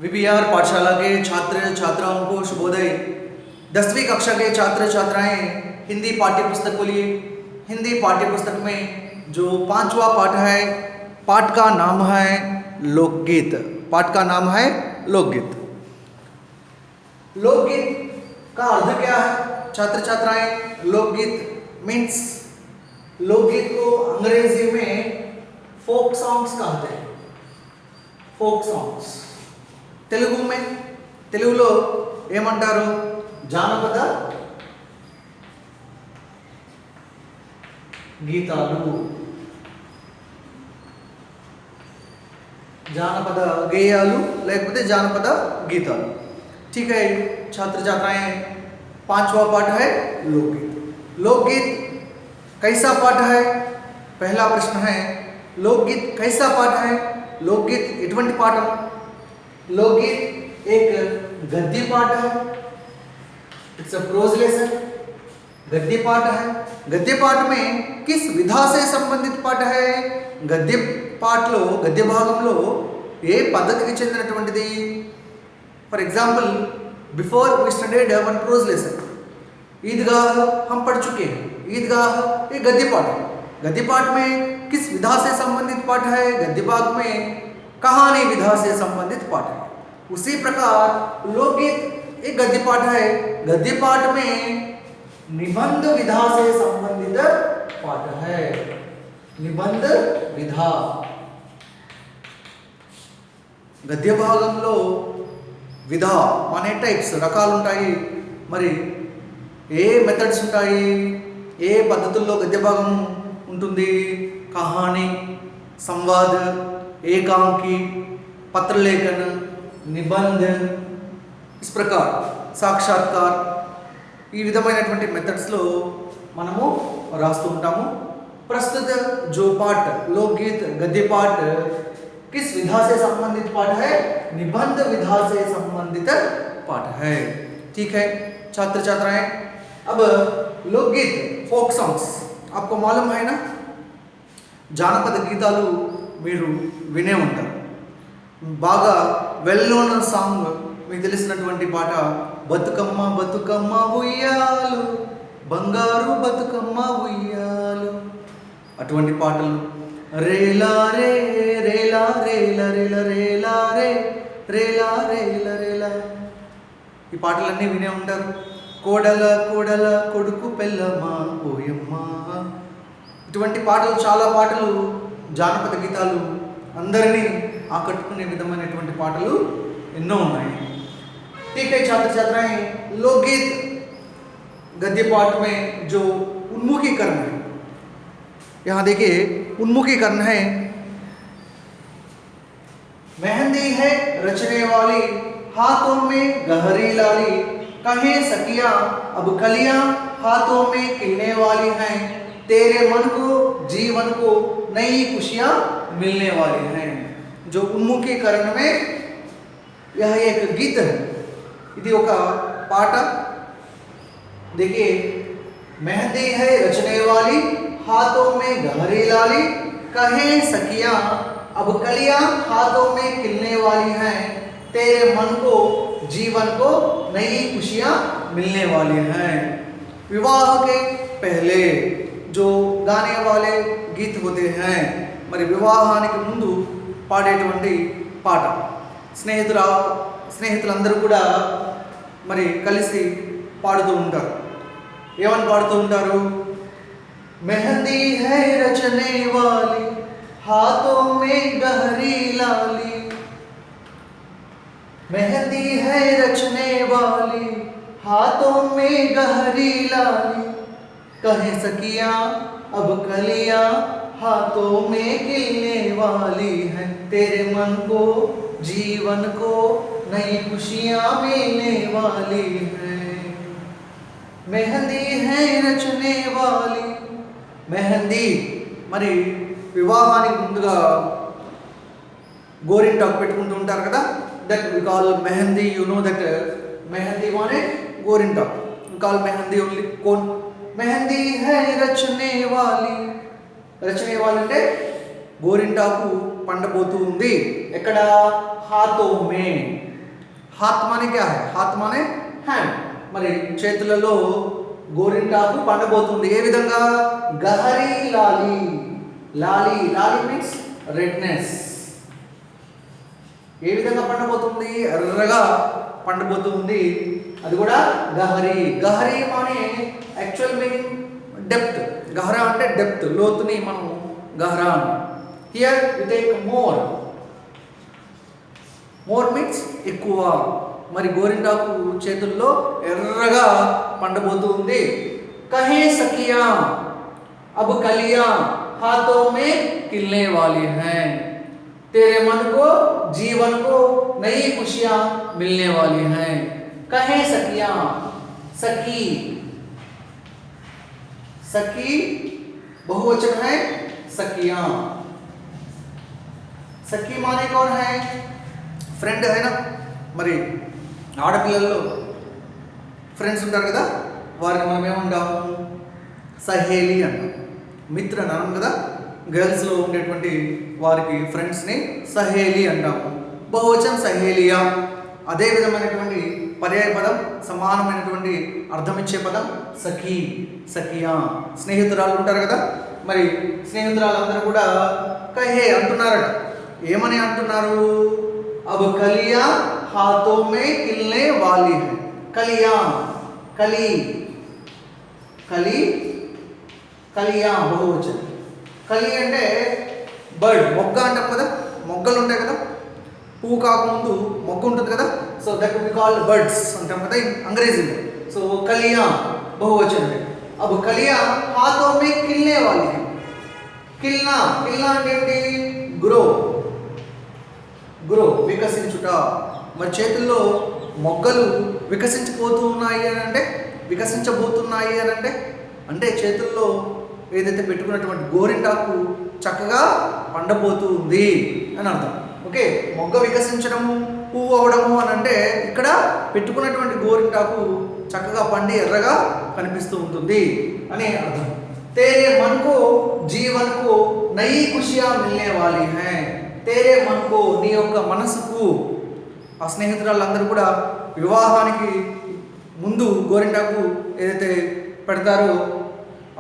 VBR पाठशाला के छात्र छात्राओं को शुभोदय। 10वीं कक्षा के छात्र छात्राएं हिंदी पाठ्य पुस्तक को लिए। हिंदी पाठ्य पुस्तक में जो 5वां पाठ है, पाठ का नाम है लोकगीत। पाठ का नाम है लोकगीत। लोकगीत का अर्थ क्या है छात्र छात्राएं? लोकगीत मीन्स, लोकगीत को अंग्रेजी में फोक सॉन्ग्स कहते हैं। फोक सॉन्ग्स తెలుగు में, తెలుగులో ఏమంటారు? జానపద గీతాలు, జానపద గేయాలు లేకపోతే జానపద గీతాలు। ठीक है छात्र छात्राएं, 5वां पाठ है लोकगीत। लोकगीत कैसा पाठ है? पहला प्रश्न है, लोकगीत कैसा पाठ है? लोकगीत ఎటువంటి పాఠం? लोकगीत एक गद्य पाठ है, इट्स अ प्रोज लेसन। गद्य पाठ है। गद्य पाठ में किस विधा से संबंधित पाठ है? गद्य पाठलो, गद्य भागंलो ఏ పద్ధతికి చెందినటువంటిది? For example, before we studied one prose lesson, Idgah हम पढ़ चुके हैं। ईदगाह ये गद्य पाठ है। गद्य पाठ में किस विधा से संबंधित पाठ है? गद्य भाग में कहानी विधा से संबंधित पाठ है। उसी प्रकार लोकगीत एक गद्य पाठ है। गद्य पाठ में निबंध विधा से संबंधित पाठ है। निबंध विधा गद्य భాగంలో విధా అనే టైప్స్ రకాలు ఉంటాయి। మరి ఏ మెథడ్స్ ఉంటాయి? ఏ పద్ధతుల్లో గద్య భాగం ఉంటుంది? కహాని, సంవాద్, ఏకాంకి, పత్రలేఖन, నిబంధ, इस प्रकार సాక్షాత్కార్, ఈ విధమైనటువంటి మెథడ్స్లో మనము రాస్తూ ఉంటాము। प्रस्तुत जो पाठ लोकगीत गद्य पाठ किस विधा से संबंधित पाठ है? निबंध विधा से संबंधित पाठ है। ठीक है छात्र छात्राएं, अब लोकगीत फोक सॉन्ग्स आपको मालूम है ना? జానపద గీతాలు మీరు వినే ఉంటారు। బాగా వెల్ నోన్ సాంగ్ మీకు తెలిసినటువంటి పాట బతుకమ్మ బతుకమ్మ ఉయ్యాలు, బంగారు బతుకమ్మ ఉయ్యాలు, అటువంటి పాటలు। రేలా రే రేలా రేలా రేలా రేలా రే రేలా రేలా రేలా, ఈ పాటలన్నీ వినే ఉంటారు। కోడల కోడల కొడుకు పెళ్ళమ్మ ఓయమ్మ, ఇటువంటి పాటలు, చాలా పాటలు, జానపద గీతాలు అందరినీ ఆకట్టుకునే విధమైనటువంటి పాటలు ఎన్నో ఉన్నాయి। ठीक है छात्र छात्राएं, लोकगीत गद्य पाठ में जो उन्मुखीकरण है, यहाँ देखिए उन्मुखीकरण है। मेहंदी है रचने वाली, हाथों में गहरी लाली, कहे सखिया अब कलियां हाथों में खिलने वाली हैं, तेरे मन को जीवन को नई खुशियां मिलने वाली हैं। जो उन्मुखीकरण में यह एक गीत है, ఇది ఒక పాట। देखिए, मेहंदी है रचने वाली, हाथों में गहरी लाली, कहे सखियां अब कलियां हाथों में खिलने वाली हैं, तेरे मन को जीवन को नई खुशियां मिलने वाली हैं। विवाह के पहले जो गाने वाले गीत होते हैं, మరి వివాహానికి ముందు పాడేటువంటి పాట। స్నేహితులందరూ కూడా మరి కలిసి పాడుతూ ఉంటారు। ఏమని పాడుతూ ఉంటారు? मेहंदी है रचने वाली, हाथों में गहरी लाली, मेहंदी है रचने वाली, हाथों में गहरी लाली, कहे सखियां अब कलियां हाथों में खिलने वाली हैं, तेरे मन को जीवन को नई खुशियां मिलने वाली हैं। मेहंदी है रचने वाली, మెహందీ మరి వివాహానికి ముందుగా గోరింటాకు పెట్టుకుంటూ ఉంటారు కదా, that we call mehndi. You know that mehndi మానే గోరింటాకు, we call mehndi only cone. Mehndi హై రచనే వాలి, రచనే వాలి అంటే గోరింటాకు పండబోతూ ఉంది। ఎక్కడ? హాతో మే, హాత్ మానే క్యా హై, హాత్ మానే హ్యాండ్. మరి చేతులలో గోరింటాకు పండబోతుంది. ఏ విధంగా? గహరీ లాలి, లాలి లాలి మీన్స్ రెడ్నెస్. ఏ విధంగా పండబోతుంది? ఎర్రగా పండబోతుంది. అది కూడా గహరీ. గహరీ మానే యాక్చువల్ మీనింగ్ డెప్త్. గహరా అంటే డెప్త్, లోతుని మనం గహరా అంటాం. Here we take more. More means ఎక్కువ. మరి గోరింటాకు చేతుల్లో ఎర్రగా పండబోతూ ఉంది. కహే సఖియా అబ్ కలియా హాతో మే ఖిల్నే వాली हैं, तेरे मन को जीवन को नई खुशियां मिलने वाली हैं. कहे सखियां, सखी, सखी बहुवचन है सखियां. सखी माने कौन है? फ्रेंड है ना. మరి ఆడపిల్లల్లో ఫ్రెండ్స్ ఉంటారు కదా, వారిని మనం ఏమంటాము? సహేలి అంటాం. మిత్ర అన్నాం కదా, గర్ల్స్లో ఉండేటువంటి వారికి ఫ్రెండ్స్ని సహేలి అంటాము. బహువచన్ సహేలియా. అదే విధమైనటువంటి పర్యాయ పదం, సమానమైనటువంటి అర్థం ఇచ్చే పదం సఖీ, సఖియా. స్నేహితురాలు ఉంటారు కదా, మరి స్నేహితురాలందరూ కూడా కహే అంటున్నారట. ఏమని అంటున్నారు? अब कलियां हाथों में खिलने वाली है. कलियां, कली, कली, कलियां बहुवचन. కలి అంటే బర్డ్, మొగ్గ అంటాం కదా, మొగ్గలు ఉంటాయి కదా, పువ్వు కాకముందు మొగ్గ ఉంటుంది కదా, so that we call birds అంటాం కదా అంగ్రేజీలో. సో కలియా బహువచన. అబ్ కలియా హాతో మే ఖిల్నే వాली है. ఖిల్నా, ఖిల్నా అంటే ఏంటి? గ్రో, గ్రో వికసించుట. మరి చేతుల్లో మొగ్గలు వికసించిపోతూ ఉన్నాయి అని అంటే, వికసించబోతున్నాయి అని అంటే, అంటే చేతుల్లో ఏదైతే పెట్టుకున్నటువంటి గోరింటాకు చక్కగా పండబోతూ ఉంది అని అర్థం. ఓకే, మొగ్గ వికసించడము, పువ్వు అవడము అని అంటే ఇక్కడ పెట్టుకున్నటువంటి గోరింటాకు చక్కగా పండి ఎర్రగా కనిపిస్తూ ఉంటుంది అని అర్థం. तेरे मन को जीवन को नई खुशियां मिलने वाली हैं. तेरे मन को, నీ యొక్క మనసుకు. ఆ స్నేహితురాళ్ళందరూ కూడా వివాహానికి ముందు గోరింటాకు ఏదైతే పెడతారో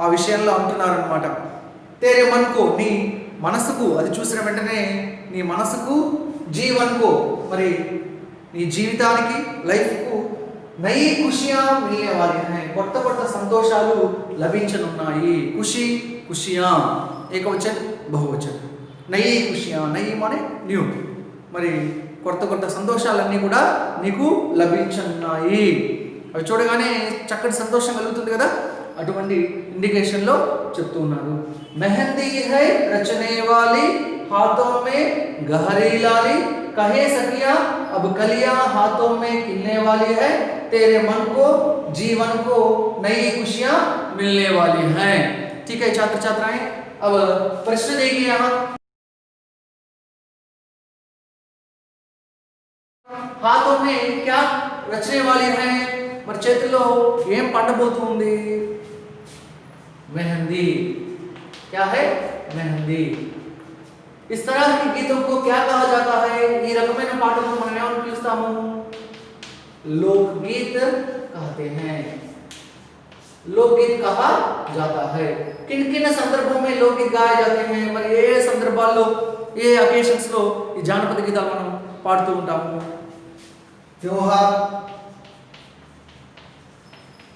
ఆ విషయంలో అంటున్నారనమాట. తేరే మనకు, నీ మనసుకు, అది చూసిన వెంటనే నీ మనసుకు, జీవన్కు, మరి నీ జీవితానికి, లైఫ్కు నయి ఖుషియా మిల్నే వాली हैं. కొత్త కొత్త సంతోషాలు లభించనున్నాయి. ఖుషి, ఖుషియా ఏకవచన్ బహువచన్. నయి ఖుషియా, నయి మానే న్యూ. మరి కొత్త కొత్త సంతోషాలన్నీ కూడా నీకు లభించనున్నాయి. అవి చూడగానే చక్కటి సంతోషం కలుగుతుంది కదా, అటువంటి ఇండికేషన్లో చెప్తూ ఉన్నారు. మెహందీ హై రచనే వాली हाथों में गहरी लाली, कहे सखिया अब कलियां हाथों में खिलने वाली है, तेरे मन को जीवन को नई खुशियां मिलने वाली हैं. ठीक है छात्र छात्राएं, अब प्रश्न देखिए यहाँ. हाथों में क्या रचने वाली है? మరి చేతిలో ఏం పండబోతుంది? मेहंदी. क्या है? मेहंदी. इस तरह के गीतों को क्या कहा जाता है? ఈ రకమైన పాటలను మనం ఏమని పిలుస్తాము? लोकगीत कहते हैं. लोकगीत कहा जाता है. किन किन సందర్భం में लोकगीत गाए जाते हैं? మరి ఏ సందర్భాల్లో, ఏ అకేషన్స్ లో ఈ జానపద గీతాలు మనం పాడుతూ ఉంటాము? त्योहार,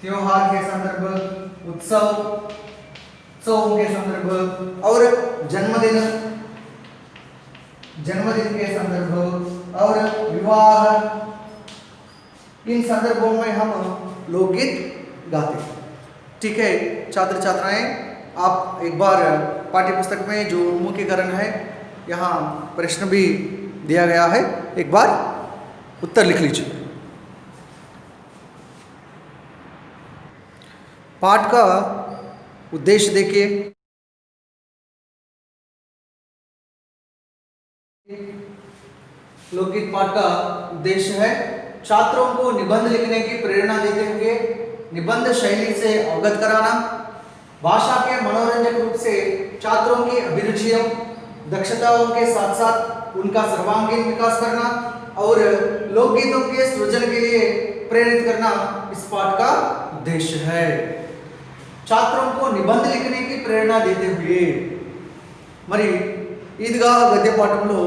त्योहार के संदर्भ, उत्सव, उत्सव के संदर्भ, और जन्मदिन, जन्मदिन के संदर्भ, और विवाह, इन संदर्भों में हम लोकगीत गाते हैं. ठीक है छात्र छात्राएं, आप एक बार पाठ्य पुस्तक में जो उन्मुखीकरण है, यहाँ प्रश्न भी दिया गया है, एक बार उत्तर लिख लीजिए. पाठ का उद्देश्य देखिए. लोकगीत पाठ का उद्देश्य है छात्रों को निबंध लिखने की प्रेरणा देते हुए निबंध शैली से अवगत कराना, भाषा के मनोरंजक रूप से छात्रों की अभिरुचियों, दक्षताओं के साथ साथ उनका सर्वांगीण विकास करना, और लोकगीतों के सृजन के लिए प्रेरित करना इस पाठ का उद्देश्य है। छात्रों को निबंध लिखने की प्रेरणा देते हुए మరి ఈద్గా గద్య పాఠంలో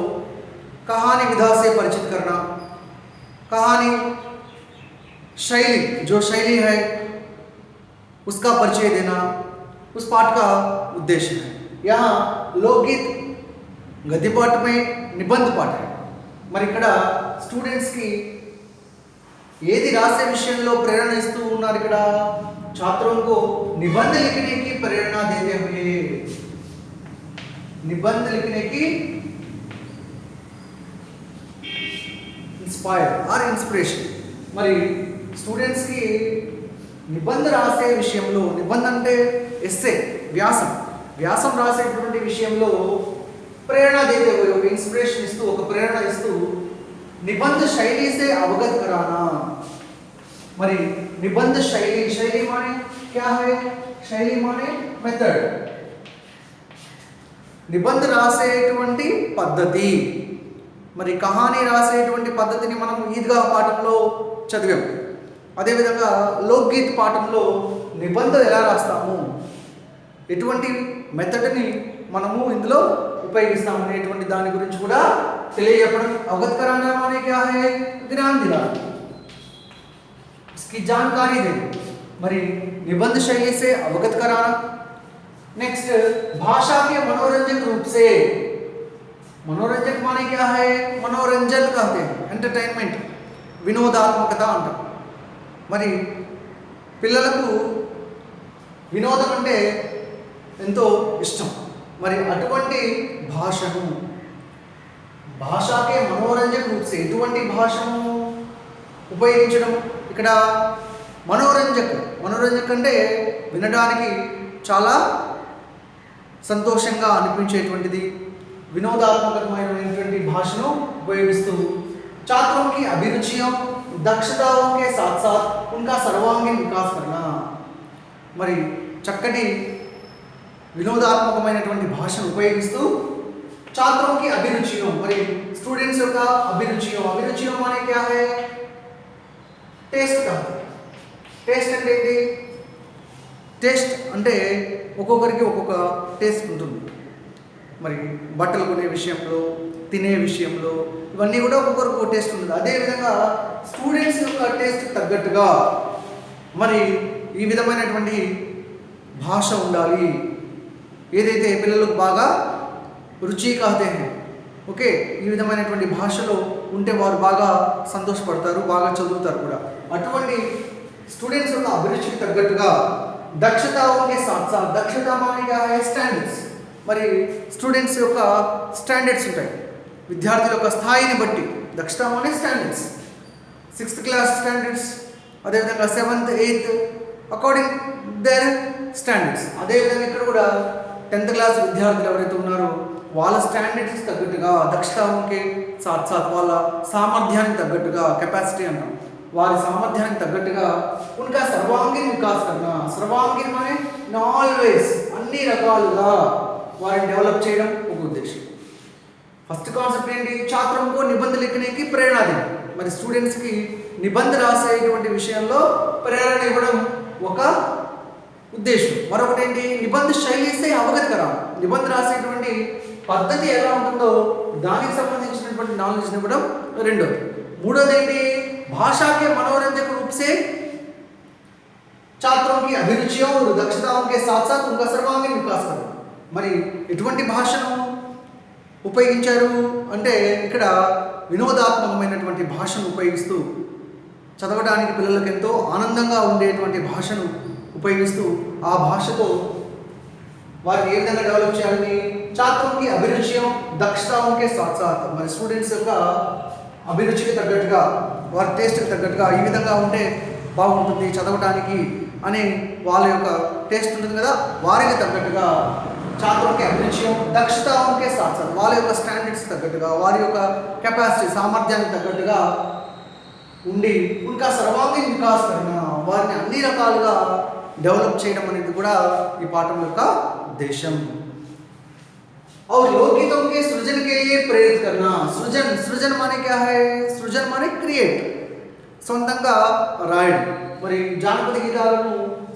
कहानी विधा से परिचित करना, कहानी शैली जो शैली है उसका परिचय देना उस पाठ का उद्देश्य है। यहाँ लोकगीत गद्य पाठ में निबंध पाठ है। మరి ఇక్కడ స్టూడెంట్స్ కి ఏది రాసే విషయంలో ప్రేరణ ఇస్తూ ఉన్నారు? ఇక్కడ छात्रों को निबंध लिखने की प्रेरणा देते हुए, निबंध लिखने की इंस्पायर और इंस्पिरेशन। మరి స్టూడెంట్స్ కి నిబంధ రాసే విషయంలో, నిబంధ అంటే ఎస్సే వ్యాసం, వ్యాసం రాసేటువంటి విషయంలో प्रेरणा देते हुए ఒక इंस्पिरेशन ఇస్తూ, ఒక ప్రేరణ ఇస్తూ निबंध शैली से अवगत कराना। మరి निबंध शैली, शैली माने क्या है? शैली माने मेथड, निबंध రాసేటువంటి పద్ధతి। మరి కహానీ రాసేటువంటి పద్ధతిని మనం ఈద్గా పాఠంలో చదివాం। అదేవిధంగా లోక్గీత్ పాఠంలో నిబంధన ఎలా రాస్తాము, ఎటువంటి మెథడ్ని మనము ఇందులో ఉపయోగిస్తాము అనేటువంటి దాని గురించి కూడా తెలియజెప్పడం। अवगत कराना माने क्या है? ज्ञान दिलाना, इसकी जानकारी देना। మరి निबंध शैली से अवगत कराना। नेक्स्ट, भाषा के मनोरंजक रूप से, मनोरंजक माने क्या है? मनोरंजन कहते हैं, ఎంటర్టైన్మెంట్, వినోదాత్మకత అంటాం। మరి పిల్లలకు వినోదం అంటే ఎంతో ఇష్టం। మరి అటువంటి భాషను, భాషాకే మనోరంజక రూప్ సే, ఎటువంటి భాషను ఉపయోగించడం? ఇక్కడ మనోరంజక్, మనోరంజక్ అంటే వినడానికి చాలా సంతోషంగా అనిపించేటువంటిది, వినోదాత్మకమైనటువంటి భాషను ఉపయోగిస్తూ छात्रों की अभिरुचियों दक्षताओं के साथ साथ उनका सर्वांगीण विकास करना। మరి చక్కటి వినోదాత్మకమైనటువంటి భాషను ఉపయోగిస్తూ छात्रों की अभिरुचियों, మరి స్టూడెంట్స్ యొక్క అభిరుచియో, అభిరుచియో माने क्या है? టేస్ట్ का, టేస్ట్ అంటే ఏంటి? టేస్ట్ అంటే ఒక్కొక్కరికి ఒక్కొక్క టేస్ట్ ఉంటుంది। మరి బట్టలు కొనే విషయంలో, తినే విషయంలో, ఇవన్నీ కూడా ఒక్కొక్కరికి ఒక టేస్ట్ ఉంటుంది। అదేవిధంగా స్టూడెంట్స్ యొక్క టేస్ట్ తగ్గట్టుగా మరి ఈ విధమైనటువంటి భాష ఉండాలి। ఏదైతే పిల్లలకు బాగా రుచి कहते हैं, ఓకే, ఈ విధమైనటువంటి భాషలో ఉంటే వారు బాగా సంతోషపడతారు, బాగా చదువుతారు కూడా। అటువంటి స్టూడెంట్స్ యొక్క అభిరుచికి తగ్గట్టుగా దక్షతాओं के साथ साथ, దక్షత माने क्या है? స్టాండర్డ్స్। మరి స్టూడెంట్స్ యొక్క స్టాండర్డ్స్ ఉంటాయి, విద్యార్థుల యొక్క స్థాయిని బట్టి దక్షత माने స్టాండర్డ్స్, 6th క్లాస్ స్టాండర్డ్స్, అదేవిధంగా 7th 8th according there standards. అదేవిధంగా ఇక్కడ కూడా 10th క్లాస్ విద్యార్థులు ఎవరైతే ఉన్నారో వాళ్ళ స్టాండర్డ్స్ తగ్గట్టుగా దక్షతాకి సాత్ సాత్ వాళ్ళ సామర్థ్యానికి తగ్గట్టుగా, కెపాసిటీ అంటాం, వారి సామర్థ్యానికి తగ్గట్టుగా ఉన్కా సర్వాంగీణ వికాస్ కన్నా, సర్వాంగీణ మానే ఆల్వేస్, అన్ని రకాలుగా వారిని డెవలప్ చేయడం ఒక ఉద్దేశం। ఫస్ట్ కాన్సెప్ట్ ఏంటి? छात्रों को निबंध लिखने की प्रेरणा देना। మరి స్టూడెంట్స్ కి నిబంధ రాసేటువంటి విషయంలో ప్రేరణ ఇవ్వడం ఒక ఉద్దేశం। మరొకటి ఏంటి? నిబంధ శైలి సే అవగత్ కరా, నిబంధ రాసేటువంటి పద్ధతి ఎలా ఉంటుందో దానికి సంబంధించినటువంటి నాలెడ్జ్ ఇవ్వడం రెండోది। మూడోది ఏంటి? భాషాకే మనోరంజక రూప్ సే छात्रों की अभिरुचियों और दक्षताओं के साथ साथ उनका सर्वांगीण विकास करना। మరి ఎటువంటి భాషను ఉపయోగించారు అంటే ఇక్కడ వినోదాత్మకమైనటువంటి భాషను ఉపయోగిస్తూ, చదవడానికి పిల్లలకు ఎంతో ఆనందంగా ఉండేటువంటి భాషను ఉపయోగిస్తూ ఆ భాషతో వారిని ఏ విధంగా డెవలప్ చేయాలని? छात्रों की अभिरुचियों दक्षताओं के साथ साथ, మరి స్టూడెంట్స్ యొక్క అభిరుచికి తగ్గట్టుగా, వారి టేస్ట్కి తగ్గట్టుగా ఈ విధంగా ఉంటే బాగుంటుంది చదవడానికి అని వాళ్ళ యొక్క టేస్ట్ ఉంటుంది కదా, వారికి తగ్గట్టుగా छात्रों की अभिरुचियों दक्षताओं के साथ साथ వాళ్ళ యొక్క స్టాండర్డ్స్ తగ్గట్టుగా, వారి యొక్క కెపాసిటీ సామర్థ్యానికి తగ్గట్టుగా ఉండి ఉన్కా సర్వాంగీణ వికాస్ కన్నా, వారిని అన్ని రకాలుగా డెవలప్ చేయడం అనేది కూడా ఈ పాఠం యొక్క ఉద్దేశం। और लोकगीतों के सृजन के लिए प्रेरित करना। सृजन, सृजन माने क्या है? सृजन माने क्रिएट, సొంతంగా రాయడం. మరి జానపద గీతాలను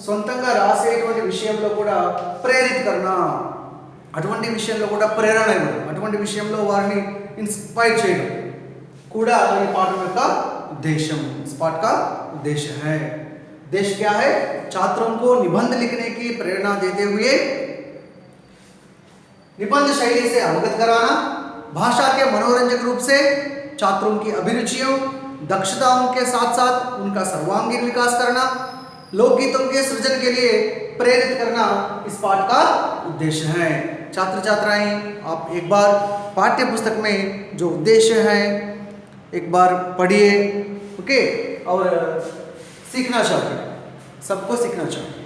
సొంతంగా రాసేటువంటి విషయంలో కూడా ప్రేరితకరణ, అటువంటి విషయంలో కూడా ప్రేరణ ఇవ్వడం, అటువంటి విషయంలో వారిని इंस्पायर చేయడం కూడా ఈ పాఠం యొక్క उद्देश्य, इस पाठ का उद्देश्य है. उद्देश्य क्या है? छात्रों को निबंध लिखने की प्रेरणा देते हुए निबंध शैली से अवगत कराना, भाषा के मनोरंजक रूप से छात्रों की अभिरुचियों दक्षताओं के साथ साथ उनका सर्वांगीण विकास करना, लोकगीतों के सृजन के लिए प्रेरित करना इस पाठ का उद्देश्य है. छात्र छात्राएं, आप एक बार पाठ्य पुस्तक में जो उद्देश्य है एक बार पढ़िए, ओके, और सीखना चाहिए, सबको सीखना चाहिए.